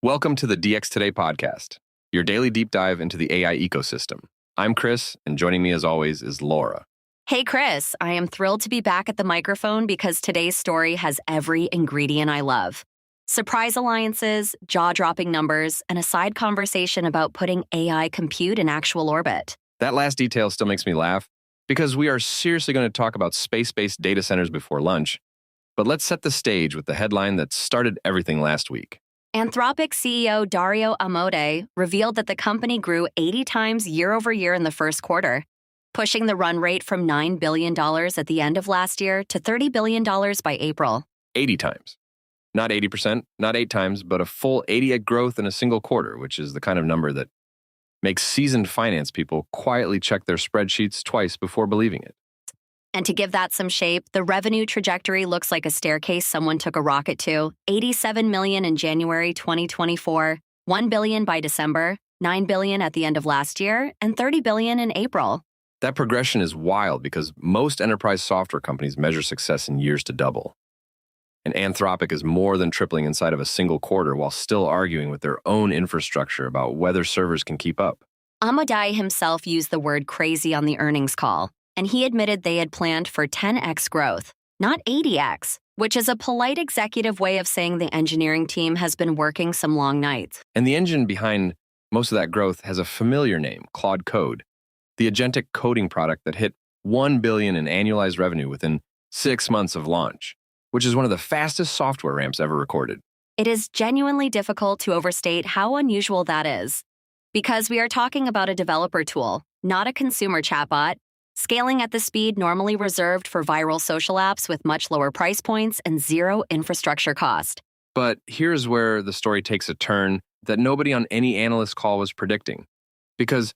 Welcome to the DX Today podcast, your daily deep dive into the AI ecosystem. I'm Chris, and joining me as always is Laura. Hey, Chris, I am thrilled to be back at the microphone because today's story has every ingredient I love. Surprise alliances, jaw-dropping numbers, and a side conversation about putting AI compute in actual orbit. That last detail still makes me laugh because we are seriously going to talk about space-based data centers before lunch. But let's set the stage with the headline that started everything last week. Anthropic CEO Dario Amodei revealed that the company grew 80 times year over year in the first quarter, pushing the run rate from $9 billion at the end of last year to $30 billion by April. 80 times. Not 80%, not 8 times, but a full 80x growth in a single quarter, which is the kind of number that makes seasoned finance people quietly check their spreadsheets twice before believing it. And to give that some shape, the revenue trajectory looks like a staircase someone took a rocket to. $87 million in January 2024, $1 billion by December, $9 billion at the end of last year, and $30 billion in April. That progression is wild because most enterprise software companies measure success in years to double. And Anthropic is more than tripling inside of a single quarter while still arguing with their own infrastructure about whether servers can keep up. Amodei himself used the word crazy on the earnings call, and he admitted they had planned for 10x growth, not 80x, which is a polite executive way of saying the engineering team has been working some long nights. And the engine behind most of that growth has a familiar name, Claude Code, the agentic coding product that hit $1 billion in annualized revenue within 6 months of launch, which is one of the fastest software ramps ever recorded. It is genuinely difficult to overstate how unusual that is, because we are talking about a developer tool, not a consumer chatbot, scaling at the speed normally reserved for viral social apps with much lower price points and zero infrastructure cost. But here's where the story takes a turn that nobody on any analyst call was predicting, because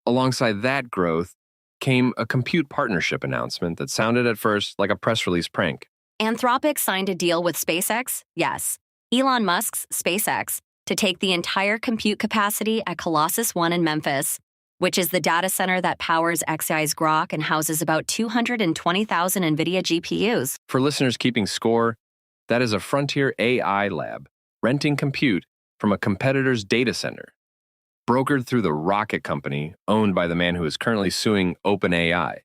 alongside that growth came a compute partnership announcement that sounded at first like a press release prank. Anthropic signed a deal with SpaceX, yes, Elon Musk's SpaceX, to take the entire compute capacity at Colossus One in Memphis, which is the data center that powers XAI's Grok and houses about 220,000 NVIDIA GPUs. For listeners keeping score, that is a frontier AI lab renting compute from a competitor's data center, brokered through the Rocket Company owned by the man who is currently suing OpenAI,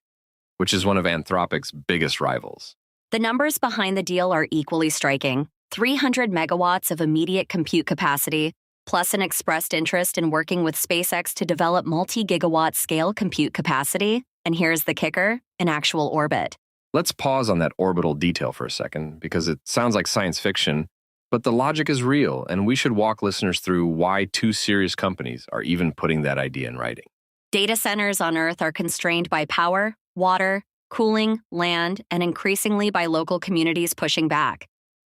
which is one of Anthropic's biggest rivals. The numbers behind the deal are equally striking. 300 megawatts of immediate compute capacity, plus an expressed interest in working with SpaceX to develop multi-gigawatt scale compute capacity. And here's the kicker, in actual orbit. Let's pause on that orbital detail for a second, because it sounds like science fiction, but the logic is real, and we should walk listeners through why two serious companies are even putting that idea in writing. Data centers on Earth are constrained by power, water, cooling, land, and increasingly by local communities pushing back.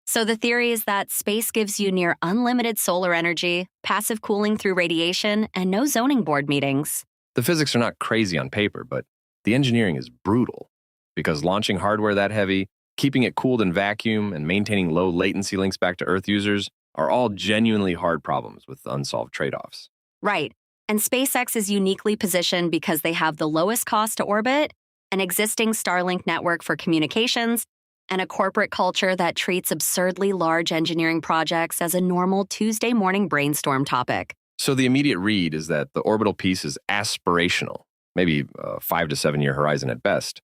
So the theory is that space gives you near unlimited solar energy, passive cooling through radiation, and no zoning board meetings. The physics are not crazy on paper, but the engineering is brutal, because launching hardware that heavy, keeping it cooled in vacuum, and maintaining low latency links back to Earth users are all genuinely hard problems with unsolved trade-offs. Right. And SpaceX is uniquely positioned because they have the lowest cost to orbit, an existing Starlink network for communications, and a corporate culture that treats absurdly large engineering projects as a normal Tuesday morning brainstorm topic. So the immediate read is that the orbital piece is aspirational, maybe a 5 to 7 year horizon at best.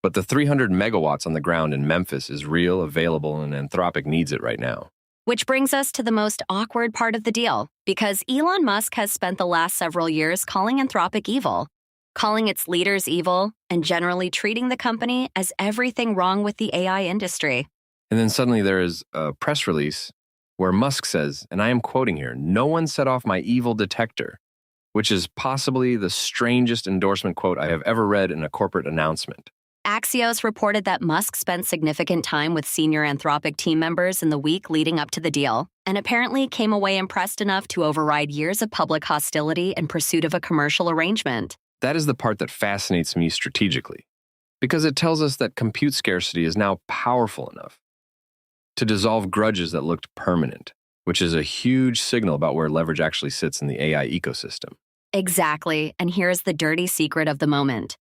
But the 300 megawatts on the ground in Memphis is real, available, and Anthropic needs it right now. Which brings us to the most awkward part of the deal, because Elon Musk has spent the last several years calling Anthropic evil, calling its leaders evil, and generally treating the company as everything wrong with the AI industry. And then suddenly there is a press release where Musk says, and I am quoting here, "No one set off my evil detector," which is possibly the strangest endorsement quote I have ever read in a corporate announcement. Axios reported that Musk spent significant time with senior Anthropic team members in the week leading up to the deal, and apparently came away impressed enough to override years of public hostility in pursuit of a commercial arrangement. That is the part that fascinates me strategically, because it tells us that compute scarcity is now powerful enough to dissolve grudges that looked permanent, which is a huge signal about where leverage actually sits in the AI ecosystem. Exactly, and here's the dirty secret of the moment.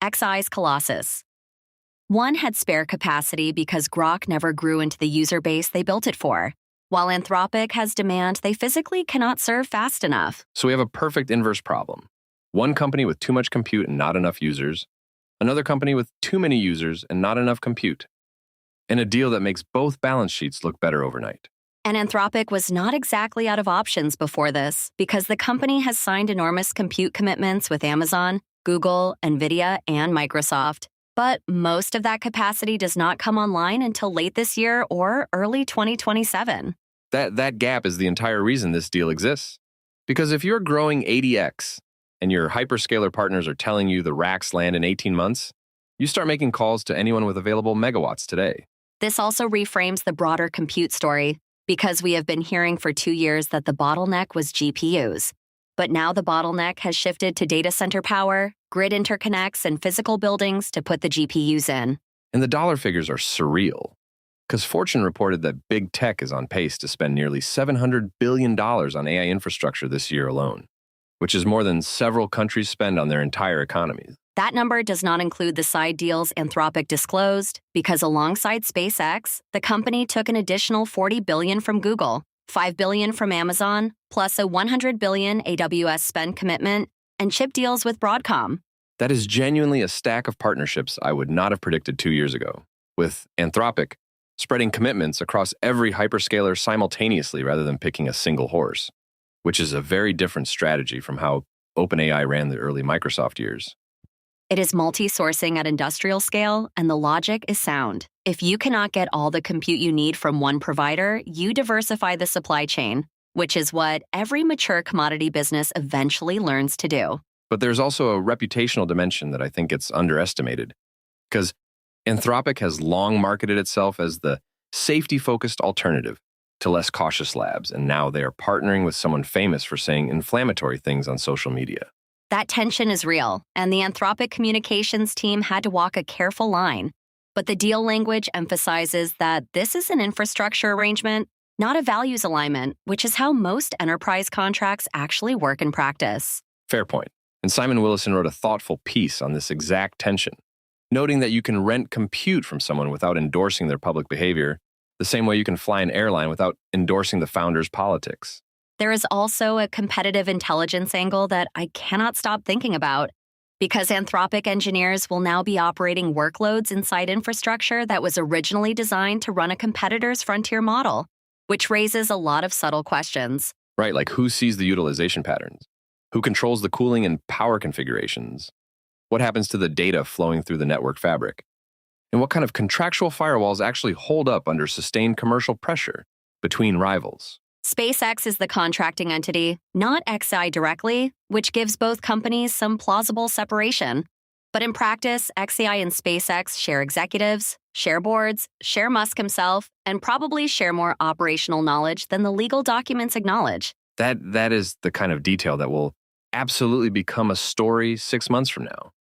XAI's Colossus. One had spare capacity because Grok never grew into the user base they built it for. while Anthropic has demand they physically cannot serve fast enough. So we have a perfect inverse problem. One company with too much compute and not enough users, another company with too many users and not enough compute. And a deal that makes both balance sheets look better overnight. And Anthropic was not exactly out of options before this because the company has signed enormous compute commitments with Amazon, Google, NVIDIA, and Microsoft. But most of that capacity does not come online until late this year or early 2027. That gap is the entire reason this deal exists. Because if you're growing 80x and your hyperscaler partners are telling you the racks land in 18 months, you start making calls to anyone with available megawatts today. This also reframes the broader compute story because we have been hearing for 2 years that the bottleneck was GPUs. But now the bottleneck has shifted to data center power, grid interconnects, and physical buildings to put the GPUs in. And the dollar figures are surreal. Because Fortune reported that big tech is on pace to spend nearly $700 billion on AI infrastructure this year alone, which is more than several countries spend on their entire economies. That number does not include the side deals Anthropic disclosed, because alongside SpaceX, the company took an additional $40 billion from Google, $5 billion from Amazon, plus a $100 billion AWS spend commitment, and chip deals with Broadcom. That is genuinely a stack of partnerships I would not have predicted 2 years ago, with Anthropic spreading commitments across every hyperscaler simultaneously rather than picking a single horse, which is a very different strategy from how OpenAI ran the early Microsoft years. It is multi-sourcing at industrial scale, and the logic is sound. If you cannot get all the compute you need from one provider, you diversify the supply chain, which is what every mature commodity business eventually learns to do. But there's also a reputational dimension that I think gets underestimated, because Anthropic has long marketed itself as the safety-focused alternative to less cautious labs, and now they are partnering with someone famous for saying inflammatory things on social media. That tension is real, and the Anthropic communications team had to walk a careful line. But the deal language emphasizes that this is an infrastructure arrangement, not a values alignment, which is how most enterprise contracts actually work in practice. Fair point. And Simon Willison wrote a thoughtful piece on this exact tension, noting that you can rent compute from someone without endorsing their public behavior, the same way you can fly an airline without endorsing the founder's politics. There is also a competitive intelligence angle that I cannot stop thinking about, because Anthropic engineers will now be operating workloads inside infrastructure that was originally designed to run a competitor's frontier model, which raises a lot of subtle questions. Right, like who sees the utilization patterns? Who controls the cooling and power configurations? What happens to the data flowing through the network fabric? And what kind of contractual firewalls actually hold up under sustained commercial pressure between rivals? SpaceX is the contracting entity, not XAI directly, which gives both companies some plausible separation. But in practice, XAI and SpaceX share executives, share boards, share Musk himself, and probably share more operational knowledge than the legal documents acknowledge. That is the kind of detail that will absolutely become a story 6 months from now.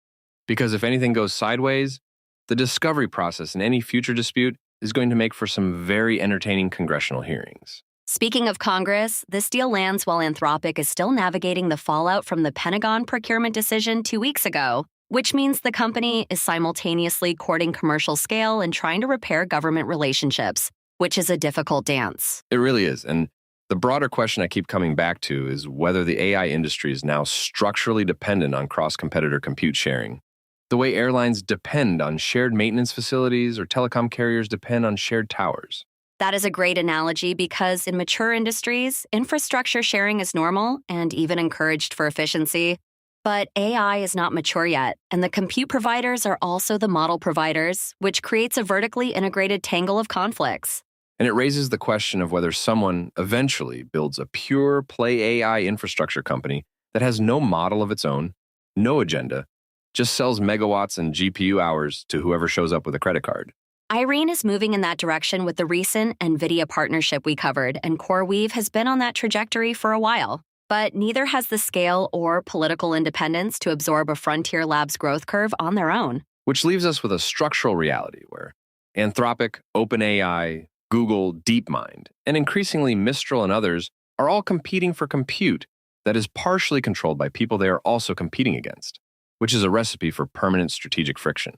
Because if anything goes sideways, the discovery process in any future dispute is going to make for some very entertaining congressional hearings. Speaking of Congress, this deal lands while Anthropic is still navigating the fallout from the Pentagon procurement decision 2 weeks ago, which means the company is simultaneously courting commercial scale and trying to repair government relationships, which is a difficult dance. It really is. And the broader question I keep coming back to is whether the AI industry is now structurally dependent on cross-competitor compute sharing, the way airlines depend on shared maintenance facilities or telecom carriers depend on shared towers. That is a great analogy because in mature industries, infrastructure sharing is normal and even encouraged for efficiency. But AI is not mature yet, and the compute providers are also the model providers, which creates a vertically integrated tangle of conflicts. And it raises the question of whether someone eventually builds a pure play AI infrastructure company that has no model of its own, no agenda, just sells megawatts and GPU hours to whoever shows up with a credit card. Irene is moving in that direction with the recent NVIDIA partnership we covered, and CoreWeave has been on that trajectory for a while. But neither has the scale or political independence to absorb a frontier lab's growth curve on their own. Which leaves us with a structural reality where Anthropic, OpenAI, Google, DeepMind, and increasingly Mistral and others are all competing for compute that is partially controlled by people they are also competing against, which is a recipe for permanent strategic friction.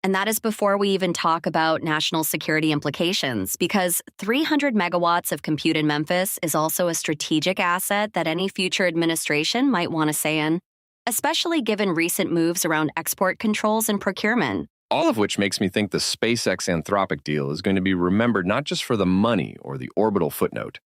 And that is before we even talk about national security implications, because 300 megawatts of compute in Memphis is also a strategic asset that any future administration might want to say in, especially given recent moves around export controls and procurement. All of which makes me think the SpaceX Anthropic deal is going to be remembered not just for the money or the orbital footnote,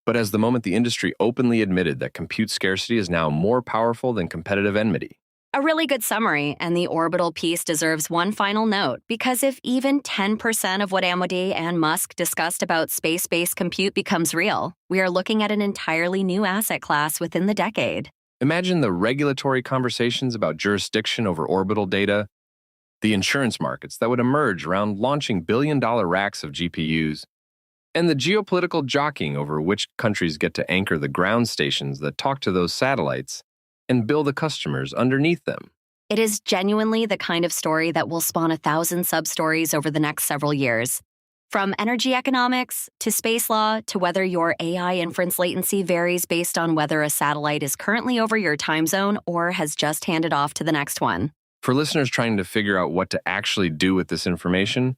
but as the moment the industry openly admitted that compute scarcity is now more powerful than competitive enmity. A really good summary, and the orbital piece deserves one final note, because if even 10% of what Amodei and Musk discussed about space-based compute becomes real, we are looking at an entirely new asset class within the decade. Imagine the regulatory conversations about jurisdiction over orbital data, the insurance markets that would emerge around launching billion-dollar racks of GPUs, and the geopolitical jockeying over which countries get to anchor the ground stations that talk to those satellites and bill the customers underneath them. It is genuinely the kind of story that will spawn 1,000 sub-stories over the next several years. From energy economics, to space law, to whether your AI inference latency varies based on whether a satellite is currently over your time zone or has just handed off to the next one. For listeners trying to figure out what to actually do with this information,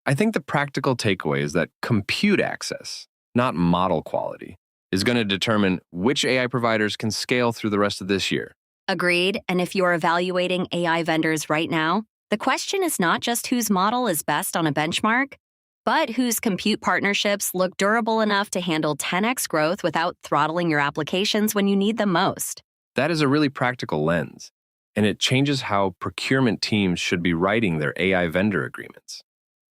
I think the practical takeaway is that compute access, not model quality, is going to determine which AI providers can scale through the rest of this year. Agreed, and if you're evaluating AI vendors right now, the question is not just whose model is best on a benchmark, but whose compute partnerships look durable enough to handle 10x growth without throttling your applications when you need them most. That is a really practical lens, and it changes how procurement teams should be writing their AI vendor agreements.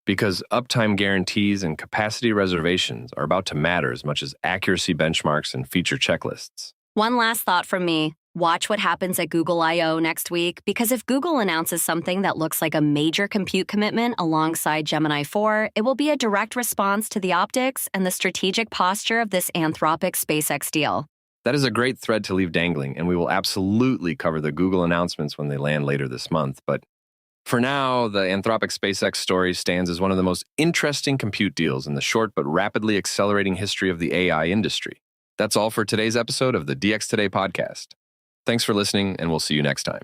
Because uptime guarantees and capacity reservations are about to matter as much as accuracy benchmarks and feature checklists. One last thought from me. Watch what happens at Google I/O next week, because if Google announces something that looks like a major compute commitment alongside Gemini 4, it will be a direct response to the optics and the strategic posture of this Anthropic-SpaceX deal. That is a great thread to leave dangling, and we will absolutely cover the Google announcements when they land later this month. But for now, the Anthropic-SpaceX story stands as one of the most interesting compute deals in the short but rapidly accelerating history of the AI industry. That's all for today's episode of the DX Today podcast. Thanks for listening, and we'll see you next time.